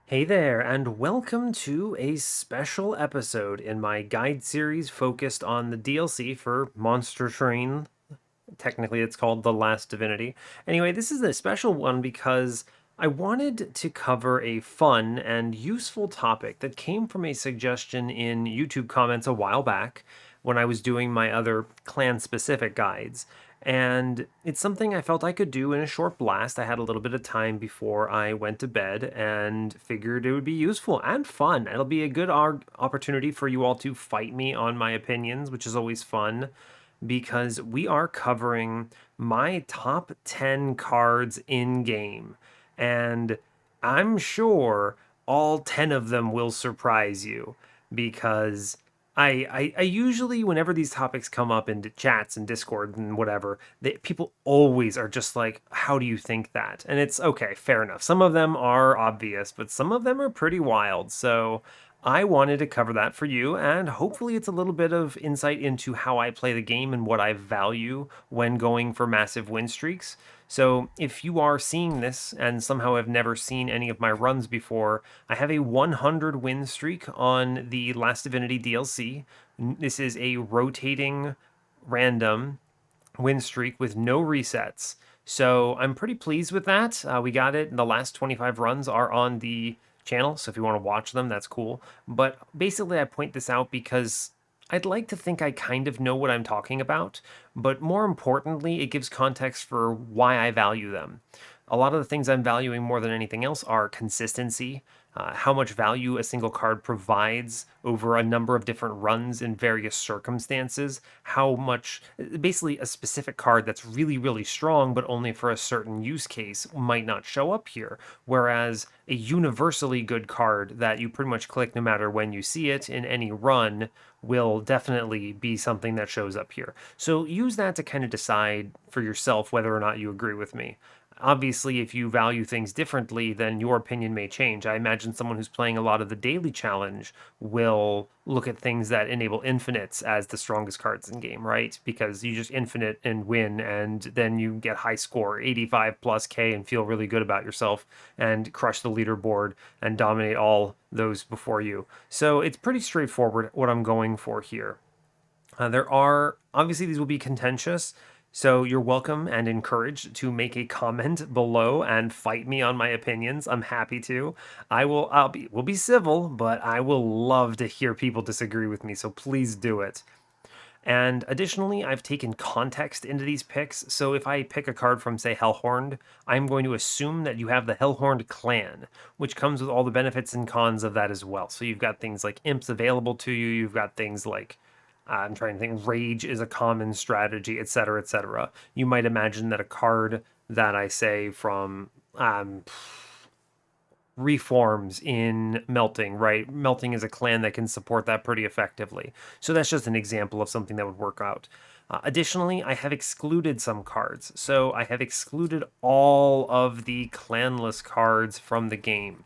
Hey there, and welcome to a special episode in my guide series focused on the DLC for Monster Train. Technically, it's called The Last Divinity. Anyway, this is a special one because I wanted to cover a fun and useful topic that came from a suggestion in YouTube comments a while back when I was doing my other clan specific guides. And it's something I felt I could do in a short blast. I had a little bit of time before I went to bed and figured it would be useful and fun. It'll be a good opportunity for you all to fight me on my opinions, which is always fun because we are covering my top 10 cards in game. And I'm sure all 10 of them will surprise you because I usually, whenever these topics come up in chats and Discord and whatever, people always are just like, how do you think that? And it's okay, fair enough. Some of them are obvious, but some of them are pretty wild. So I wanted to cover that for you, and hopefully, it's a little bit of insight into how I play the game and what I value when going for massive win streaks. So, if you are seeing this and somehow have never seen any of my runs before, I have a 100 win streak on the Last Divinity DLC. This is a rotating random win streak with no resets. So I'm pretty pleased with that. We got it. The last 25 runs are on the channel. So if you want to watch them, that's cool. But basically, I point this out because I'd like to think I kind of know what I'm talking about. But more importantly, it gives context for why I value them. A lot of the things I'm valuing more than anything else are consistency, how much value a single card provides over a number of different runs in various circumstances, how much, basically, a specific card that's really, really strong, but only for a certain use case might not show up here. Whereas a universally good card that you pretty much click no matter when you see it in any run will definitely be something that shows up here. So use that to kind of decide for yourself whether or not you agree with me. Obviously, if you value things differently, then your opinion may change. I imagine someone who's playing a lot of the daily challenge will look at things that enable infinites as the strongest cards in game, right? Because you just infinite and win, and then you get high score, 85 plus K, and feel really good about yourself and crush the leaderboard and dominate all those before you. So it's pretty straightforward what I'm going for here. There are obviously these will be contentious, so you're welcome and encouraged to make a comment below and fight me on my opinions. I'm happy to. We'll be civil, but I will love to hear people disagree with me, so please do it. And additionally, I've taken context into these picks. So if I pick a card from, say, Hellhorned, I'm going to assume that you have the Hellhorned clan, which comes with all the benefits and cons of that as well. So you've got things like imps available to you, you've got things like I'm trying to think, rage is a common strategy, etc., etc. You might imagine that a card that I say from reforms in melting, right? Melting is a clan that can support that pretty effectively. So that's just an example of something that would work out. Additionally, I have excluded some cards. So I have excluded all of the clanless cards from the game,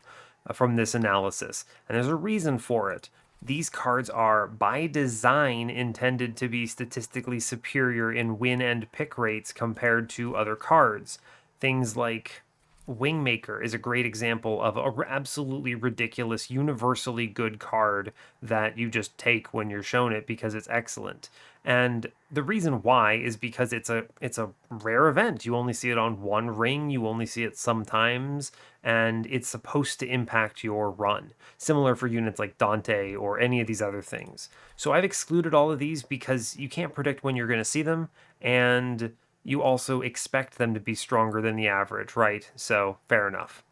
from this analysis. And there's a reason for it. These cards are, by design, intended to be statistically superior in win and pick rates compared to other cards. Things like Wingmaker is a great example of a absolutely ridiculous, universally good card that you just take when you're shown it because it's excellent. And the reason why is because it's a rare event. You only see it on one ring, you only see it sometimes, and it's supposed to impact your run. Similar for units like Dante or any of these other things. So I've excluded all of these because you can't predict when you're going to see them, and you also expect them to be stronger than the average, right? So, fair enough.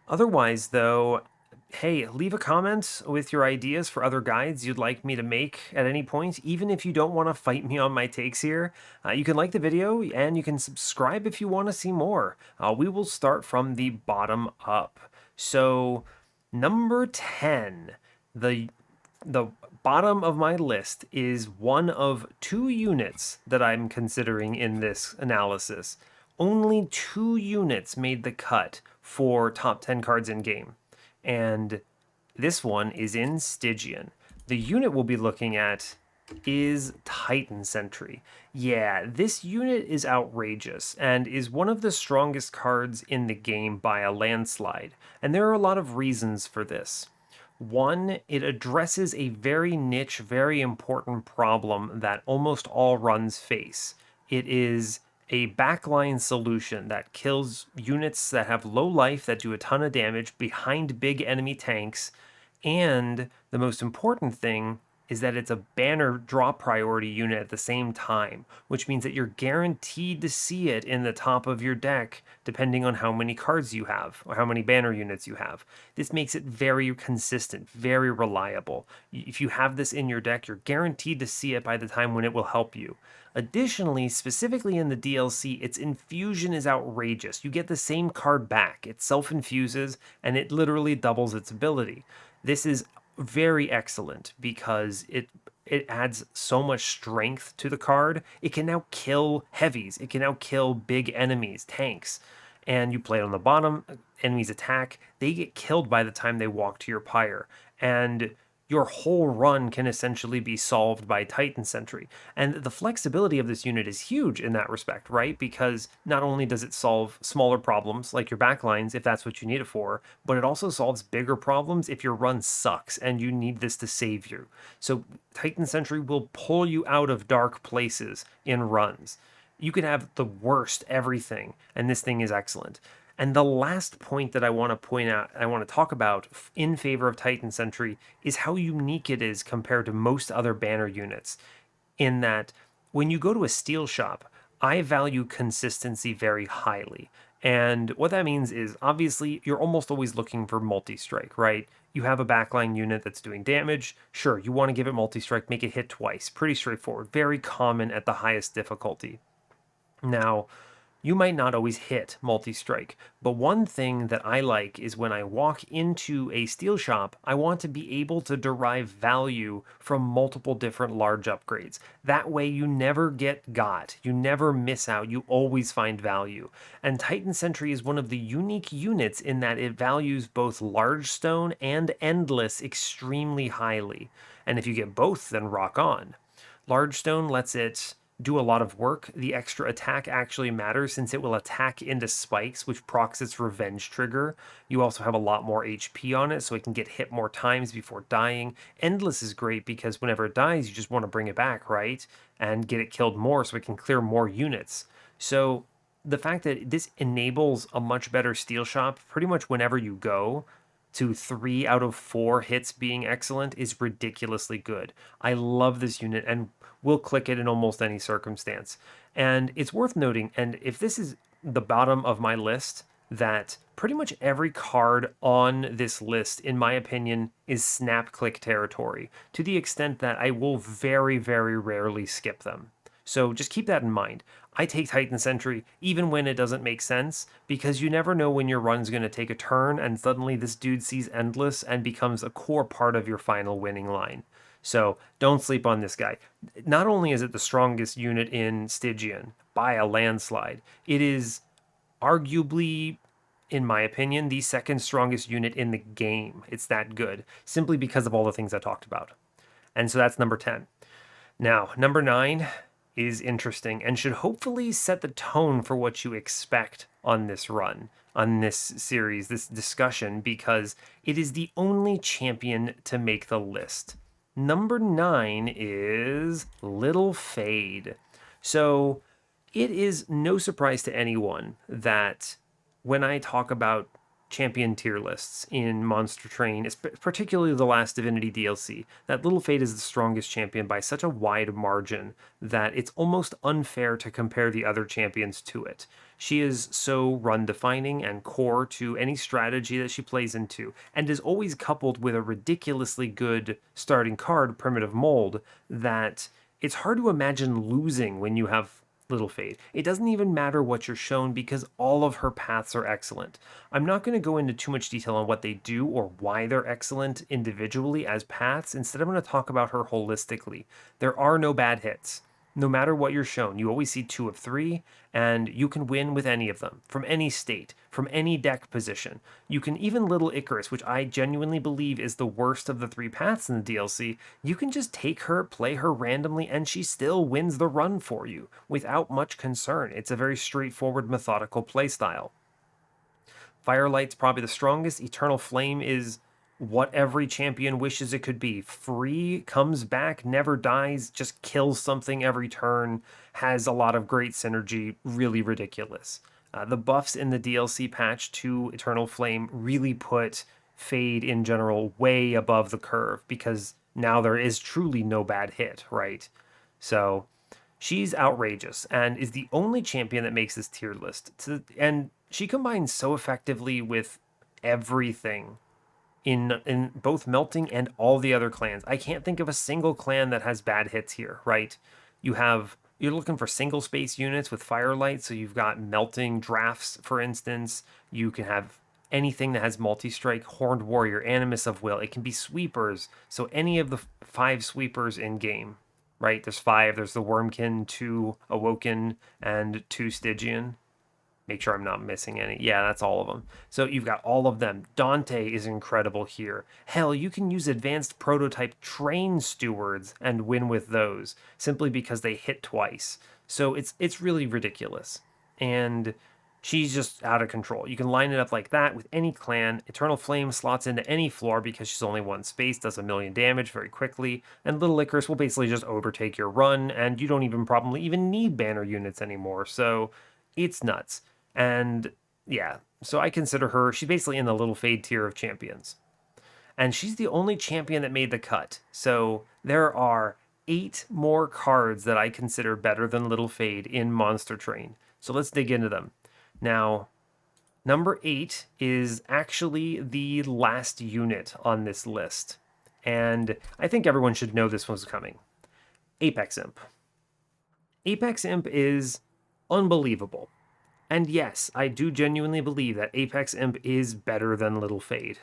Otherwise, though, hey, leave a comment with your ideas for other guides you'd like me to make at any point, even if you don't want to fight me on my takes here. You can like the video and you can subscribe if you want to see more. We will start from the bottom up. So, number 10, the the bottom of my list is one of two units that I'm considering in this analysis. Only two units made the cut for top 10 cards in game. And this one is in Stygian. The unit we'll be looking at is Titan Sentry. Yeah, this unit is outrageous and is one of the strongest cards in the game by a landslide, and there are a lot of reasons for this. One, it addresses a very niche, very important problem that almost all runs face. It is a backline solution that kills units that have low life that do a ton of damage behind big enemy tanks, and the most important thing is that it's a banner drop priority unit at the same time, which means that you're guaranteed to see it in the top of your deck, depending on how many cards you have or how many banner units you have. This makes it very consistent, very reliable. If you have this in your deck, you're guaranteed to see it by the time when it will help you. Additionally, specifically in the DLC, its infusion is outrageous. You get the same card back, it self infuses, and it literally doubles its ability. This is very excellent because it adds so much strength to the card. It can now kill heavies. It can now kill big enemies, tanks. And you play it on the bottom, enemies attack, they get killed by the time they walk to your pyre. And your whole run can essentially be solved by Titan Sentry. And the flexibility of this unit is huge in that respect, right? Because not only does it solve smaller problems like your backlines, if that's what you need it for, but it also solves bigger problems if your run sucks and you need this to save you. So Titan Sentry will pull you out of dark places in runs. You can have the worst everything, and this thing is excellent. And the last point that I want to point out, I want to talk about in favor of Titan Sentry is how unique it is compared to most other banner units. In that, when you go to a steel shop, I value consistency very highly. And what that means is obviously you're almost always looking for multi strike, right? You have a backline unit that's doing damage. Sure, you want to give it multi strike, make it hit twice. Pretty straightforward, very common at the highest difficulty. Now, you might not always hit multi-strike, but one thing that I like is when I walk into a steel shop, I want to be able to derive value from multiple different large upgrades. That way you never get got, you never miss out, you always find value. And Titan Sentry is one of the unique units in that it values both large stone and endless extremely highly. And if you get both, then rock on. Large stone lets it do a lot of work. The extra attack actually matters since it will attack into spikes, which procs its revenge trigger. You also have a lot more HP on it, so it can get hit more times before dying. Endless is great because whenever it dies, you just want to bring it back, right? And get it killed more so it can clear more units. So the fact that this enables a much better steel shop pretty much whenever you go to 3 out of 4 hits being excellent is ridiculously good. I love this unit and will click it in almost any circumstance. And it's worth noting, and if this is the bottom of my list, that pretty much every card on this list, in my opinion, is snap click territory, to the extent that I will very, very rarely skip them. So just keep that in mind. I take Titan Sentry even when it doesn't make sense, because you never know when your run's going to take a turn and suddenly this dude sees Endless and becomes a core part of your final winning line. So don't sleep on this guy. Not only is it the strongest unit in Stygian by a landslide, it is arguably, in my opinion, the second strongest unit in the game. It's that good, simply because of all the things I talked about. And so that's number 10. Now, number 9 is interesting and should hopefully set the tone for what you expect on this run, on this series, this discussion, because it is the only champion to make the list. Number 9 is Little Fade. So it is no surprise to anyone that when I talk about champion tier lists in Monster Train, particularly the last Divinity DLC, that Little Fate is the strongest champion by such a wide margin that it's almost unfair to compare the other champions to it. She is so run defining and core to any strategy that she plays into, and is always coupled with a ridiculously good starting card, Primitive Mold, that it's hard to imagine losing when you have Little Fade. It doesn't even matter what you're shown because all of her paths are excellent. I'm not going to go into too much detail on what they do or why they're excellent individually as paths. Instead, I'm going to talk about her holistically. There are no bad hits. No matter what you're shown, you always see 2 of 3, and you can win with any of them, from any state, from any deck position. You can even Little Icarus, which I genuinely believe is the worst of the 3 paths in the DLC, you can just take her, play her randomly, and she still wins the run for you without much concern. It's a very straightforward, methodical playstyle. Firelight's probably the strongest. Eternal Flame is what every champion wishes it could be. Free, comes back, never dies, just kills something every turn, has a lot of great synergy, really ridiculous. The buffs in the DLC patch to Eternal Flame really put Fade in general way above the curve because now there is truly no bad hit, right? So she's outrageous and is the only champion that makes this tier list. And she combines so effectively with everything in both Melting and all the other clans. I can't think of a single clan that has bad hits here, right? You're looking for single space units with Firelight, so you've got Melting Drafts, for instance. You can have anything that has multi-strike, Horned Warrior, Animus of Will. It can be sweepers, so any of the 5 sweepers in game, right? There's 5. There's the Wormkin, 2 Awoken, and 2 Stygian. Make sure I'm not missing any. Yeah, that's all of them. So you've got all of them. Dante is incredible here. Hell, you can use advanced prototype train stewards and win with those simply because they hit twice. So it's really ridiculous. And she's just out of control. You can line it up like that with any clan. Eternal Flame slots into any floor because she's only 1 space, does 1,000,000 damage very quickly, and Little Icarus will basically just overtake your run, and you don't even probably even need banner units anymore. So it's nuts. And yeah, so I consider her, she's basically in the Little Fade tier of champions. And she's the only champion that made the cut. So there are 8 more cards that I consider better than Little Fade in Monster Train. So let's dig into them. Now, number 8 is actually the last unit on this list. And I think everyone should know this one's coming. Apex Imp. Apex Imp is unbelievable. And yes, I do genuinely believe that Apex Imp is better than Little Fade.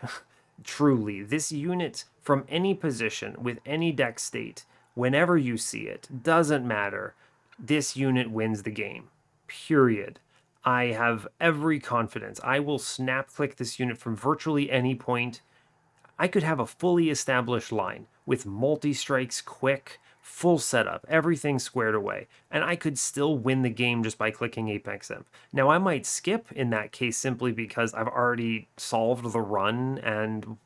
Truly, this unit from any position with any deck state, whenever you see it, doesn't matter. This unit wins the game. Period. I have every confidence. I will snap click this unit from virtually any point. I could have a fully established line with multi-strikes, quick, full setup, everything squared away, and I could still win the game just by clicking Apex Imp. Now, I might skip in that case simply because I've already solved the run and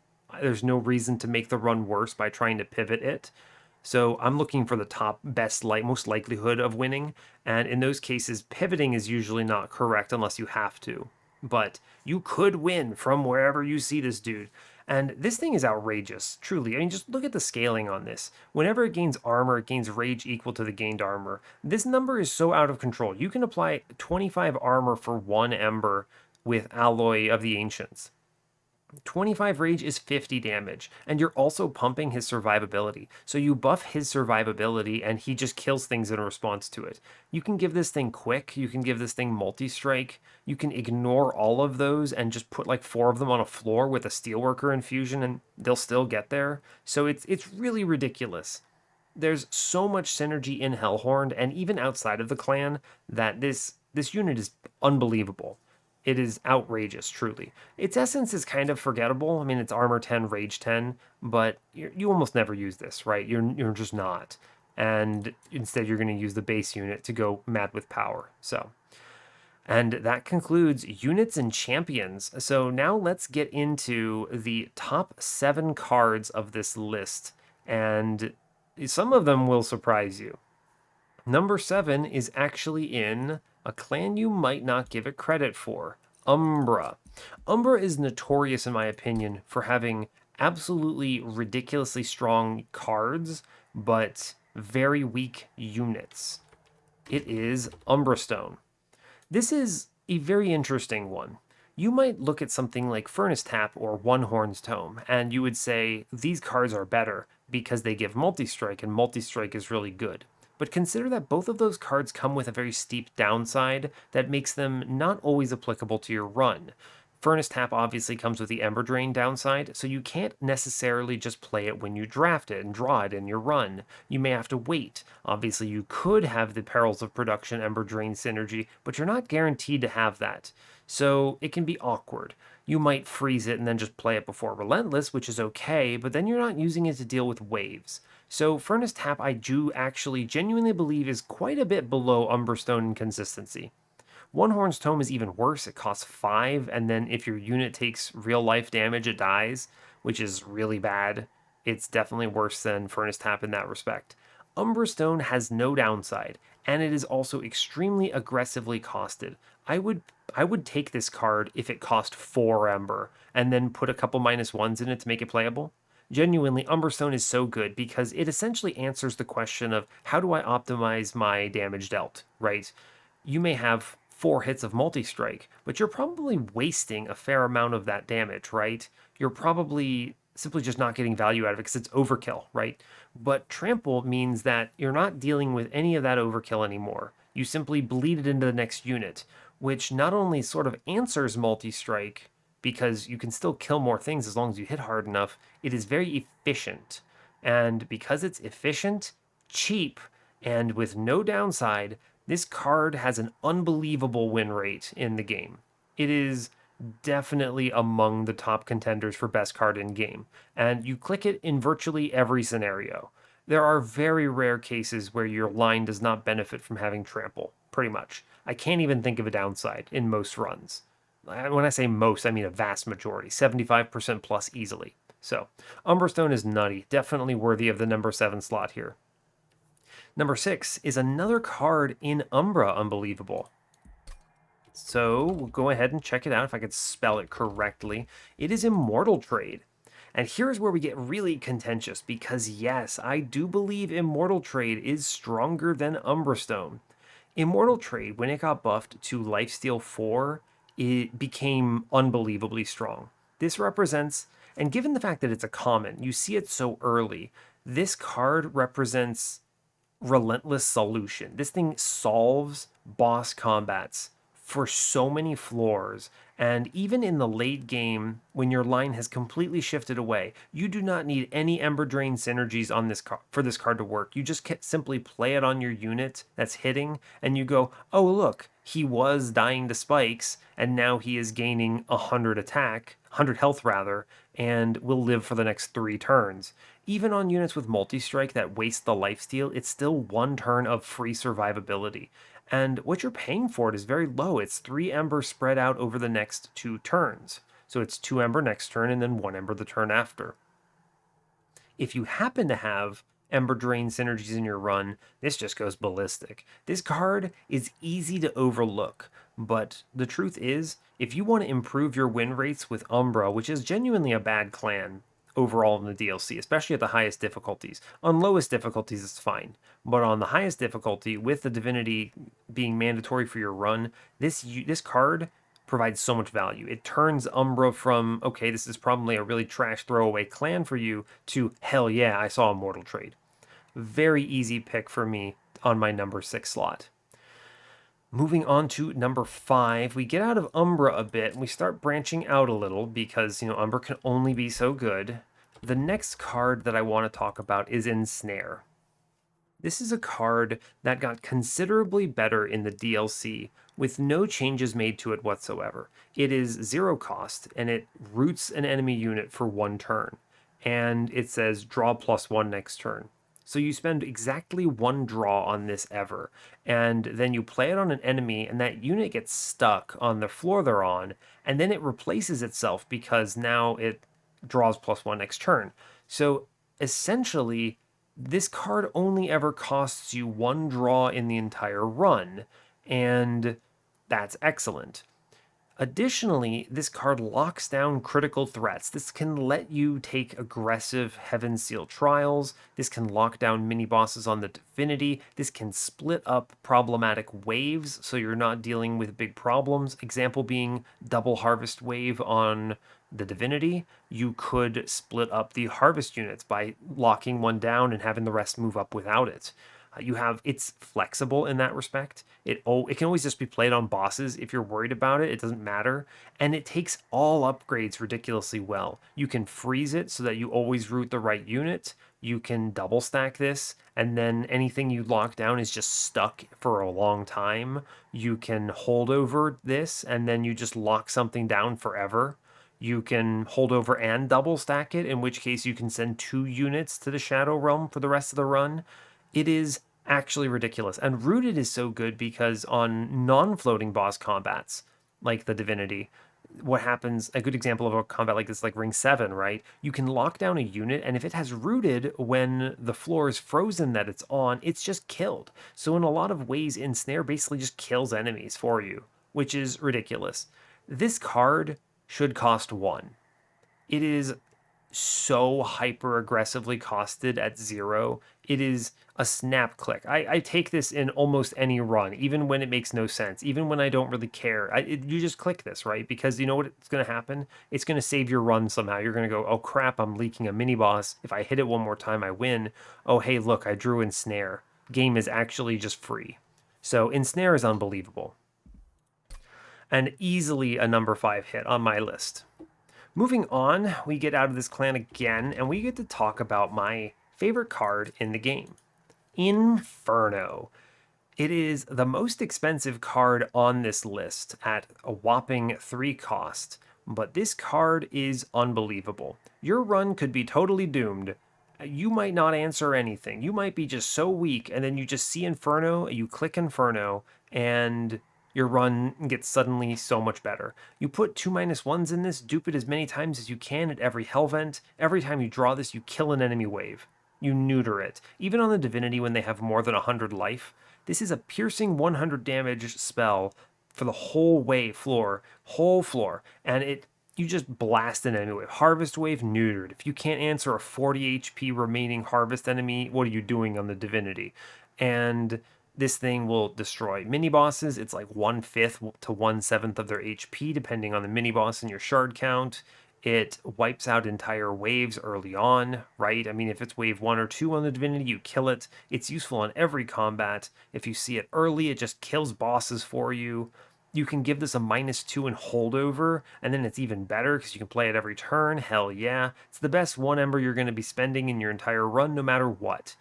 there's no reason to make the run worse by trying to pivot it. So I'm looking for the top most likelihood of winning, and in those cases, pivoting is usually not correct unless you have to. But you could win from wherever you see this dude. And this thing is outrageous, truly. I mean, just look at the scaling on this. Whenever it gains armor, it gains rage equal to the gained armor. This number is so out of control. You can apply 25 armor for 1 ember with Alloy of the Ancients. 25 rage is 50 damage, and you're also pumping his survivability. So you buff his survivability, and he just kills things in response to it. You can give this thing quick, you can give this thing multi-strike, you can ignore all of those and just put like 4 of them on a floor with a Steelworker infusion, and they'll still get there. So it's really ridiculous. There's so much synergy in Hellhorn, and even outside of the clan, that this unit is unbelievable. It is outrageous, truly. Its essence is kind of forgettable. I mean, it's armor 10, rage 10, but you almost never use this, right? You're just not. And instead, you're going to use the base unit to go mad with power. So, and that concludes units and champions. So now let's get into the top 7 cards of this list. And some of them will surprise you. Number 7 is actually in a clan you might not give it credit for, Umbra. Umbra is notorious, in my opinion, for having absolutely ridiculously strong cards, but very weak units. It is Umbra Stone. This is a very interesting one. You might look at something like Furnace Tap or One Horn's Tome, and you would say these cards are better because they give multi-strike, and multi-strike is really good. But consider that both of those cards come with a very steep downside that makes them not always applicable to your run. Furnace Tap obviously comes with the Ember Drain downside, so you can't necessarily just play it when you draft it and draw it in your run. You may have to wait. Obviously, you could have the Perils of Production Ember Drain synergy, but you're not guaranteed to have that. So it can be awkward. You might freeze it and then just play it before Relentless, which is okay, but then you're not using it to deal with waves. So Furnace Tap, I do actually genuinely believe is quite a bit below Umberstone in consistency. One Horn's Tome is even worse. It costs 5, and then if your unit takes real life damage, it dies, which is really bad. It's definitely worse than Furnace Tap in that respect. Umberstone has no downside, and it is also extremely aggressively costed. I would I would take this card if it cost 4 Ember, and then put a couple -1s in it to make it playable. Genuinely, Umberstone is so good because it essentially answers the question of how do I optimize my damage dealt, right? You may have 4 hits of multi-strike, but you're probably wasting a fair amount of that damage, right? You're probably simply just not getting value out of it because it's overkill, right? But trample means that you're not dealing with any of that overkill anymore. You simply bleed it into the next unit, which not only sort of answers multi-strike because you can still kill more things as long as you hit hard enough, it is very efficient. And because it's efficient, cheap, and with no downside, this card has an unbelievable win rate in the game. It is definitely among the top contenders for best card in game, and you click it in virtually every scenario. There are very rare cases where your line does not benefit from having trample, pretty much. I can't even think of a downside in most runs. When I say most, I mean a vast majority, 75% plus easily. So, Umberstone is nutty, definitely worthy of the number 7 slot here. Number 6 is another card in Umbra Unbelievable. So we'll go ahead and check it out if I could spell it correctly. It is Immortal Trade. And here's where we get really contentious because, yes, I do believe Immortal Trade is stronger than Umbrastone. Immortal Trade, when it got buffed to Lifesteal 4, it became unbelievably strong. This represents, and given the fact that it's a common, you see it so early, this card represents relentless solution. This thing solves boss combats for so many floors. And even in the late game, when your line has completely shifted away, you do not need any Ember Drain synergies on this for this card to work. You just simply play it on your unit that's hitting, and you go, oh look, he was dying to spikes, and now he is gaining 100 attack, 100 health rather, and will live for the next 3 turns. Even on units with multi-strike that waste the lifesteal, it's still 1 turn of free survivability. And what you're paying for it is very low. It's 3 Ember spread out over the next 2 turns. So it's 2 Ember next turn and then 1 Ember the turn after. If you happen to have Ember Drain synergies in your run, this just goes ballistic. This card is easy to overlook, but the truth is, if you want to improve your win rates with Umbra, which is genuinely a bad clan overall in the DLC, especially at the highest difficulties. On lowest difficulties, it's fine, but on the highest difficulty, with the Divinity being mandatory for your run, this card provides so much value. It turns Umbra from, okay, this is probably a really trash throwaway clan for you, to, hell yeah, I saw Immortal Trade. Very easy pick for me on my number 6 slot. Moving on to number 5, we get out of Umbra a bit and we start branching out a little because, Umbra can only be so good. The next card that I want to talk about is Ensnare. This is a card that got considerably better in the DLC with no changes made to it whatsoever. It is 0 cost and it roots an enemy unit for 1 turn. And it says draw +1 next turn. So you spend exactly 1 draw on this ever, and then you play it on an enemy, and that unit gets stuck on the floor they're on, and then it replaces itself because now it draws +1 next turn. So essentially, this card only ever costs you 1 draw in the entire run, and that's excellent. Additionally, this card locks down critical threats. This can let you take aggressive Heaven Seal trials. This can lock down mini bosses on the Divinity. This can split up problematic waves so you're not dealing with big problems. Example being double harvest wave on the Divinity. You could split up the harvest units by locking one down and having the rest move up without it. It's flexible in that respect. It can always just be played on bosses if you're worried about it. It doesn't matter, and it takes all upgrades ridiculously well. You can freeze it so that you always root the right unit. You can double stack this, and then anything you lock down is just stuck for a long time. You can hold over this, and then you just lock something down forever. You can hold over and double stack it, in which case you can send 2 units to the Shadow Realm for the rest of the run. It is actually ridiculous. And Rooted is so good because on non floating boss combats, like the Divinity, what happens, a good example of a combat like this, like Ring 7, right? You can lock down a unit, and if it has Rooted when the floor is frozen that it's on, it's just killed. So, in a lot of ways, Ensnare basically just kills enemies for you, which is ridiculous. This card should cost 1. It is so hyper aggressively costed at 0. It is a snap click. I take this in almost any run, even when it makes no sense, even when I don't really care. You just click this, right? Because you know what's going to happen? It's going to save your run somehow. You're going to go, oh crap, I'm leaking a mini boss. If I hit it one more time, I win. Oh, hey, look, I drew Ensnare. Game is actually just free. So Ensnare is unbelievable. And easily a number 5 hit on my list. Moving on, we get out of this clan again, and we get to talk about my favorite card in the game, Inferno. It is the most expensive card on this list at a whopping 3 cost, but this card is unbelievable. Your run could be totally doomed. You might not answer anything. You might be just so weak, and then you just see Inferno, you click Inferno, and your run gets suddenly so much better. You put 2-1s in this, dupe it as many times as you can at every hell vent. Every time you draw this, you kill an enemy wave. You neuter it. Even on the Divinity when they have more than 100 life, this is a piercing 100 damage spell for the whole floor, and you just blast an enemy wave. Harvest wave neutered. If you can't answer a 40 HP remaining harvest enemy, what are you doing on the Divinity? And this thing will destroy mini bosses. It's like 1/5 to 1/7 of their HP, depending on the mini boss and your shard count. It wipes out entire waves early on, right? I mean, if it's wave 1 or 2 on the Divinity, you kill it. It's useful in every combat. If you see it early, it just kills bosses for you. You can give this a -2 in holdover, and then it's even better because you can play it every turn. Hell yeah. It's the best 1 Ember you're going to be spending in your entire run, no matter what.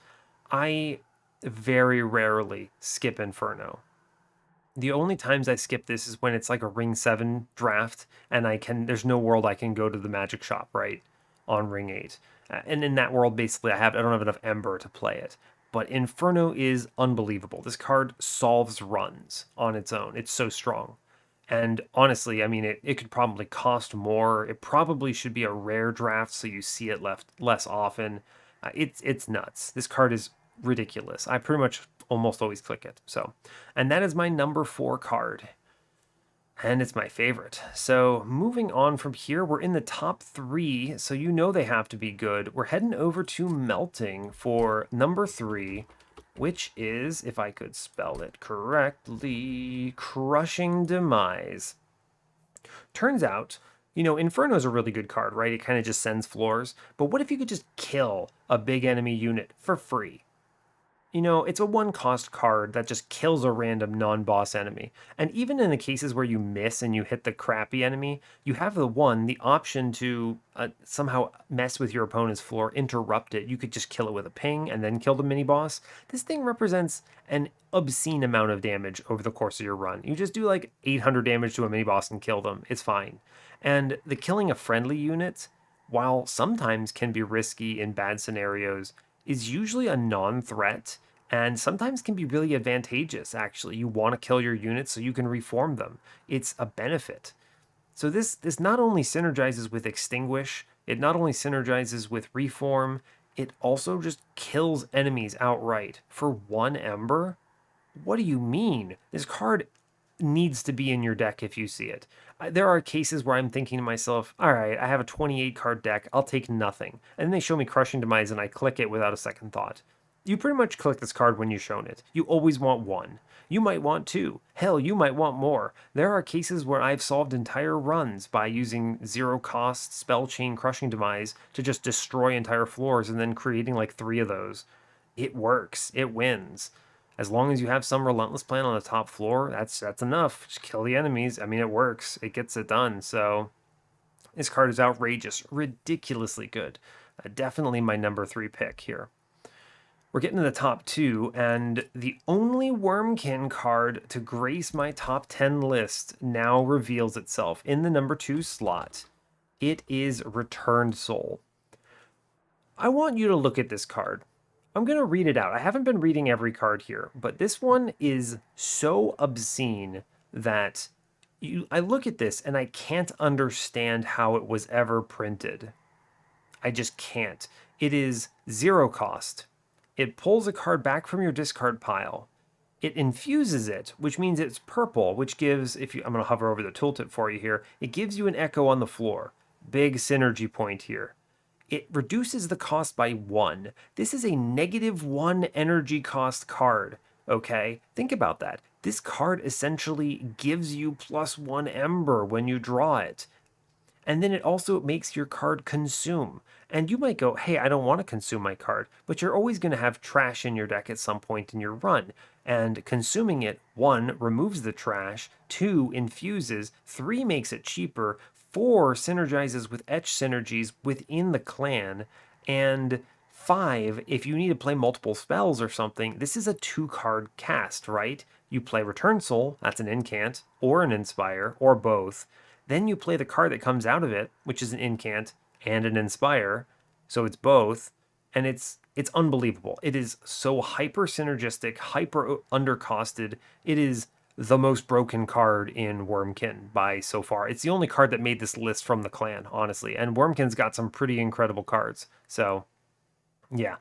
I very rarely skip Inferno. The only times I skip this is when it's like a Ring 7 draft and there's no world I can go to the magic shop, right? On Ring 8. And in that world, basically, I don't have enough Ember to play it. But Inferno is unbelievable. This card solves runs on its own. It's so strong. And honestly, I mean, it could probably cost more. It probably should be a rare draft so you see it less often. It's nuts. This card is ridiculous. I pretty much almost always click it. So, and that is my number 4 card. And it's my favorite. So, moving on from here, we're in the top 3, so you know they have to be good. We're heading over to Melting for number 3, which is, if I could spell it correctly, Crushing Demise. Turns out, Inferno is a really good card, right? It kind of just sends floors. But what if you could just kill a big enemy unit for free? It's a 1-cost card that just kills a random non-boss enemy. And even in the cases where you miss and you hit the crappy enemy, you have the option to somehow mess with your opponent's floor, interrupt it. You could just kill it with a ping and then kill the mini-boss. This thing represents an obscene amount of damage over the course of your run. You just do like 800 damage to a mini-boss and kill them. It's fine. And the killing of friendly units, while sometimes can be risky in bad scenarios, is usually a non-threat and sometimes can be really advantageous, actually. You want to kill your units so you can reform them. It's a benefit. So this not only synergizes with Extinguish, it not only synergizes with Reform, it also just kills enemies outright. For 1 Ember? What do you mean? This card needs to be in your deck if you see it. There are cases where I'm thinking to myself, all right, I have a 28 card deck, I'll take nothing. And then they show me Crushing Demise and I click it without a second thought. You pretty much click this card when you're shown it. You always want 1. You might want 2. Hell, you might want more. There are cases where I've solved entire runs by using 0-cost spell chain Crushing Demise to just destroy entire floors and then creating like 3 of those. it works. It wins. As long as you have some relentless plan on the top floor, that's enough. Just kill the enemies. I mean, it works. It gets it done. So this card is outrageous, ridiculously good. Definitely my number 3 pick here. We're getting to the top 2, and the only Wormkin card to grace my top 10 list now reveals itself in the number 2 slot. It is Returned Soul. I want you to look at this card. I'm going to read it out. I haven't been reading every card here, but this one is so obscene that I look at this and I can't understand how it was ever printed. I just can't. It is 0 cost. It pulls a card back from your discard pile. It infuses it, which means it's purple, which gives, I'm going to hover over the tooltip for you here, it gives you an echo on the floor. Big synergy point here. It reduces the cost by 1. This is a -1 energy cost card, okay? Think about that. This card essentially gives you +1 Ember when you draw it. And then it also makes your card consume. And you might go, hey, I don't want to consume my card, but you're always going to have trash in your deck at some point in your run. And consuming it, 1, removes the trash, 2, infuses, 3, makes it cheaper, 4, synergizes with etch synergies within the clan, and 5, if you need to play multiple spells or something, this is a 2-card cast, right? You play Return Soul, that's an incant, or an Inspire, or both. Then you play the card that comes out of it, which is an incant and an inspire, so it's both, and it's unbelievable. It is so hyper synergistic, hyper undercosted. It is the most broken card in Wormkin by so far. It's the only card that made this list from the clan, honestly. And Wormkin's got some pretty incredible cards. So, yeah,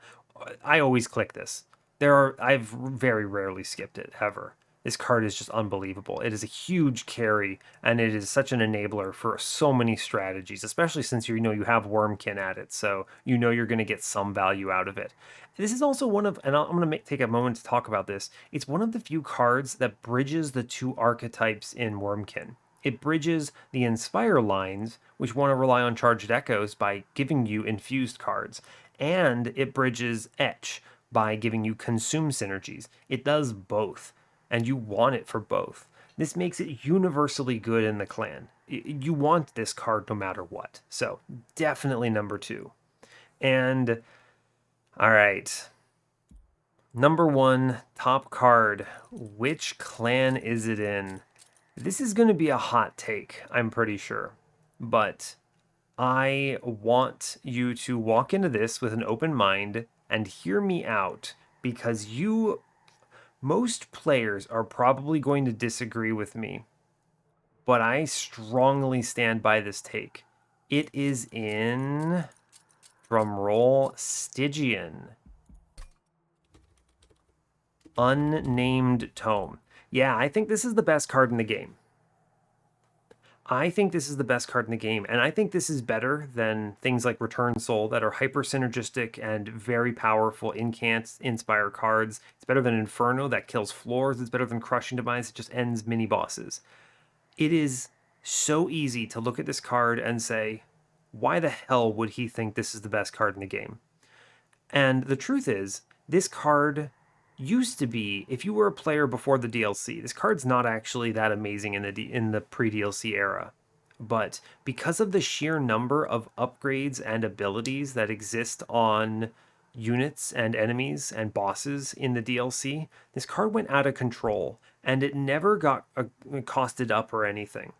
I always click this. I've very rarely skipped it ever. This card is just unbelievable. It is a huge carry, and it is such an enabler for so many strategies, especially since you have Wormkin at it, so you know you're going to get some value out of it. This is also one of, and I'm going to take a moment to talk about this, it's one of the few cards that bridges the 2 archetypes in Wormkin. It bridges the Inspire lines, which want to rely on Charged Echoes by giving you infused cards, and it bridges Etch by giving you Consume synergies. It does both, and you want it for both. This makes it universally good in the clan. You want this card no matter what. So, definitely number 2. And, all right. Number 1, top card. Which clan is it in? This is going to be a hot take, I'm pretty sure. But I want you to walk into this with an open mind and hear me out, because most players are probably going to disagree with me, but I strongly stand by this take. It is in, drumroll, Stygian. Unnamed Tome. Yeah, I think this is the best card in the game. I think this is the best card in the game, and I think this is better than things like Return Soul that are hyper synergistic and very powerful incant inspire cards. It's better than Inferno that kills floors. It's better than Crushing Demise that just ends mini bosses. It is so easy to look at this card and say, why the hell would he think this is the best card in the game? And the truth is, this card used to be, if you were a player before the DLC, this card's not actually that amazing in the pre-DLC era. But because of the sheer number of upgrades and abilities that exist on units and enemies and bosses in the DLC, this card went out of control, and it never got costed up or anything.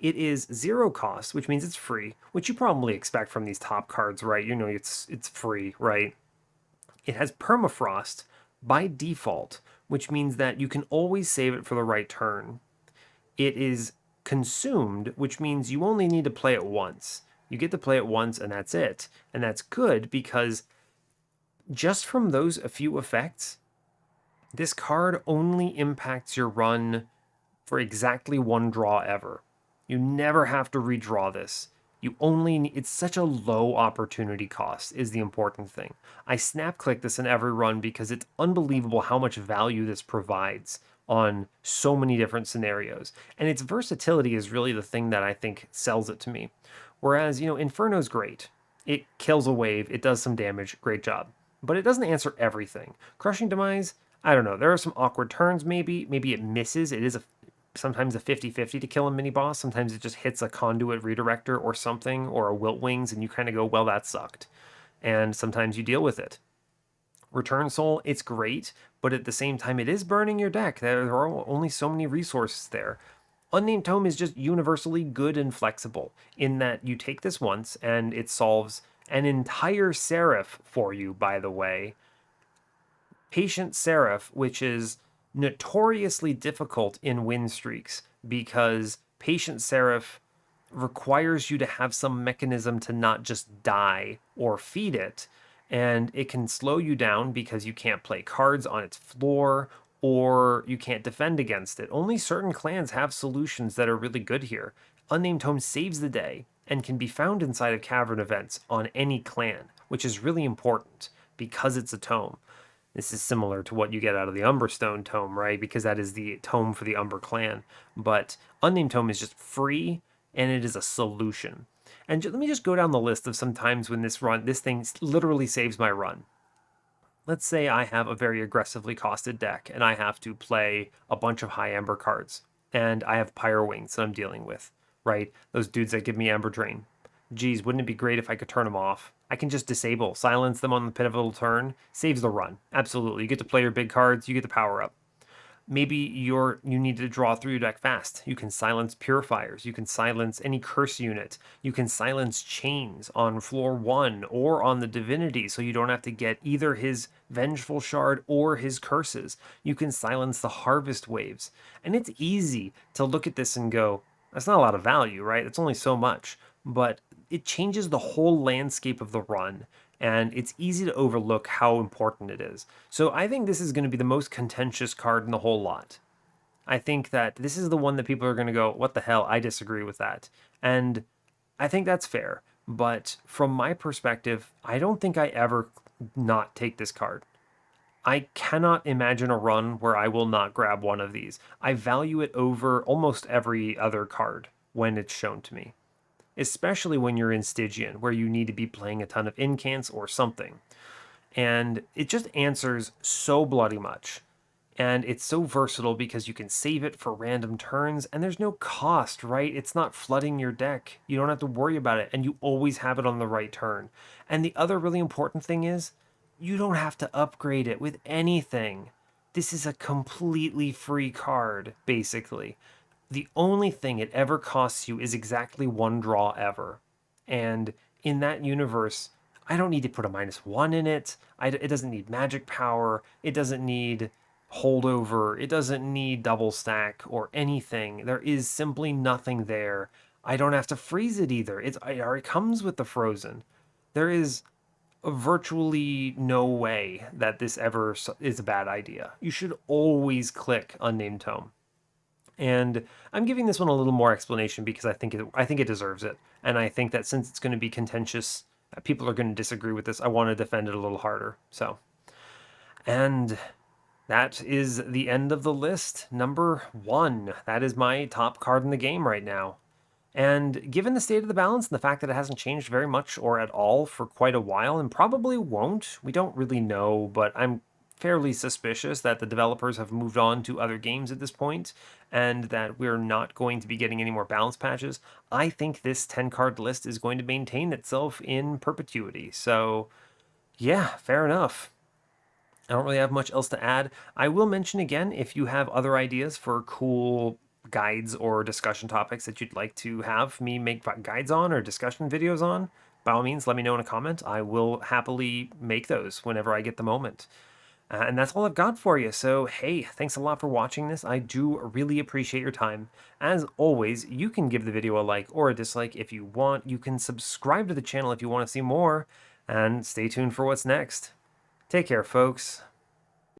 It is 0 cost, which means it's free, which you probably expect from these top cards, right? It's free, right? It has permafrost by default, which means that you can always save it for the right turn. It is consumed, which means you only need to play it once. You get to play it once and that's it. And that's good because just from those a few effects, this card only impacts your run for exactly 1 draw ever. You never have to redraw this. It's such a low opportunity cost is the important thing. I snap click this in every run because it's unbelievable how much value this provides on so many different scenarios. And its versatility is really the thing that I think sells it to me. Whereas, Inferno's great. It kills a wave, it does some damage, great job. but it doesn't answer everything. Crushing Demise, I don't know. There are some awkward turns, maybe. Maybe it misses. It is sometimes a 50-50 to kill a mini boss. Sometimes it just hits a conduit redirector or something, or a Wilt Wings, and you kind of go, well, that sucked. And sometimes you deal with it. Return Soul, it's great, but at the same time, it is burning your deck. There are only so many resources there. Unnamed Tome is just universally good and flexible in that you take this once and it solves an entire Seraph for you, by the way. Patient Seraph, which is notoriously difficult in win streaks because Patient Seraph requires you to have some mechanism to not just die or feed it. And it can slow you down because you can't play cards on its floor or you can't defend against it. Only certain clans have solutions that are really good here. Unnamed Tome saves the day and can be found inside of cavern events on any clan, which is really important because it's a tome. This is similar to what you get out of the Umberstone tome, right? Because that is the tome for the Umber clan. But Unnamed Tome is just free and it is a solution. And let me just go down the list of some times when this thing literally saves my run. Let's say I have a very aggressively costed deck and I have to play a bunch of high Ember cards. And I have Pyre Wings that I'm dealing with, right? Those dudes that give me Ember Drain. Geez, wouldn't it be great if I could turn them off? I can just disable, silence them on the pivotal turn, saves the run. Absolutely. You get to play your big cards, you get the power up. Maybe you need to draw through your deck fast. You can silence purifiers. You can silence any curse unit. You can silence chains on floor 1 or on the Divinity, so you don't have to get either his Vengeful Shard or his curses. You can silence the harvest waves. And it's easy to look at this and go, that's not a lot of value, right? It's only so much. But it changes the whole landscape of the run, and it's easy to overlook how important it is. So I think this is going to be the most contentious card in the whole lot. I think that this is the one that people are going to go, what the hell? I disagree with that. And I think that's fair. But from my perspective, I don't think I ever not take this card. I cannot imagine a run where I will not grab one of these. I value it over almost every other card when it's shown to me, especially when you're in Stygian, where you need to be playing a ton of incants or something. And it just answers so bloody much. And it's so versatile because you can save it for random turns, and there's no cost, right? It's not flooding your deck. You don't have to worry about it, and you always have it on the right turn. And the other really important thing is, you don't have to upgrade it with anything. This is a completely free card, basically. The only thing it ever costs you is exactly one draw ever. And in that universe, I don't need to put a -1 in it. It doesn't need magic power. It doesn't need holdover. It doesn't need double stack or anything. There is simply nothing there. I don't have to freeze it either. It already comes with the frozen. There is virtually no way that this ever is a bad idea. You should always click Unnamed Tome. And I'm giving this one a little more explanation because I think it deserves it. And I think that since it's going to be contentious, people are going to disagree with this. I want to defend it a little harder. So, and that is the end of the list. Number 1. That is my top card in the game right now. And given the state of the balance and the fact that it hasn't changed very much or at all for quite a while, and probably won't, we don't really know, but I'm fairly suspicious that the developers have moved on to other games at this point, and that we're not going to be getting any more balance patches. I think this 10-card list is going to maintain itself in perpetuity. So, yeah, fair enough. I don't really have much else to add. I will mention again, if you have other ideas for cool guides or discussion topics that you'd like to have me make guides on or discussion videos on, by all means, let me know in a comment. I will happily make those whenever I get the moment. And that's all I've got for you. So, hey, thanks a lot for watching this. I do really appreciate your time. As always, you can give the video a like or a dislike if you want. You can subscribe to the channel if you want to see more. And stay tuned for what's next. Take care, folks.